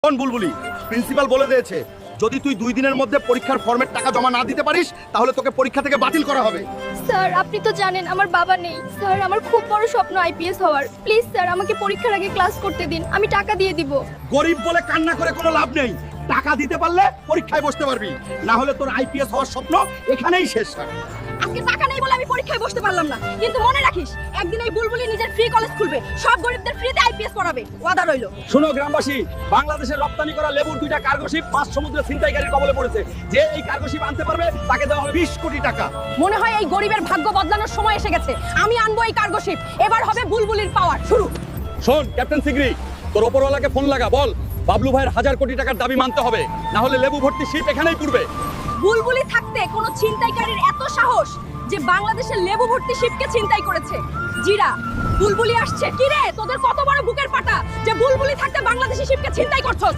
কোন বুলবুলি প্রিন্সিপাল বলে দিয়েছে যদি তুই 2 দিনের মধ্যে পরীক্ষার ফর্মের টাকা জমা না দিতে পারিস তাহলে তোকে পরীক্ষা থেকে বাতিল করা হবে। স্যার আপনি তো জানেন আমার বাবা নেই। স্যার আমার খুব বড় স্বপ্ন আইপিএস হওয়ার। প্লিজ স্যার আমাকে পরীক্ষার আগে ক্লাস করতে দিন, আমি টাকা দিয়ে দিব। গরিব বলে কান্না করে কোনো লাভ নেই, টাকা দিতে পারলে পরীক্ষায় বসতে পারবি, না হলে তোর আইপিএস হওয়ার স্বপ্ন এখানেই শেষ হয়। আজকে টাকা নেই বলে আমি পরীক্ষায় বসতে পারলাম না, কিন্তু মনে রাখিস একদিন এই বুলবুলি নিজের ফ্রি কলেজ খুলবে, সব গরিবদের ফ্রিতে আইপিএস পড়াবে, ওয়াদা রইলো। শোনো গ্রামবাসী, বাংলাদেশের রপ্তানি করা লেবুর 2টা কার্গো শিপ 5 সমুদ্রে ছিনতাইকারীর কবলে পড়েছে। যে এই কার্গো শিপ আনতে পারবে তাকে দেওয়া হবে 20 কোটি টাকা। মনে হয় এই গরিবের ভাগ্য বদলানোর সময় এসে গেছে। আমি আনবো এই কার্গো শিপ, এবার হবে বুলবুলির পাওয়ার শুরু। শোন ক্যাপ্টেন সিগরি, তোর ওপরওয়ালাকে ফোন লাগা, বল বাবলু ভাইয়ের 1000 কোটি টাকার দাবি মানতে হবে, না হলে লেবু ভর্তি শিপ এখানেই পড়বে। বুলবুলি থাকতে কোনো ছিনতাইকারীর এত সাহস যে বাংলাদেশের লেবু ভর্তি শিপকে ছিনতাই করেছে। জিরা বুলবুলি আসছে। কি রে তোদের কত বড় বুকের পাটা যে বুলবুলি থাকতে বাংলাদেশি শিপকে ছিনতাই করছস?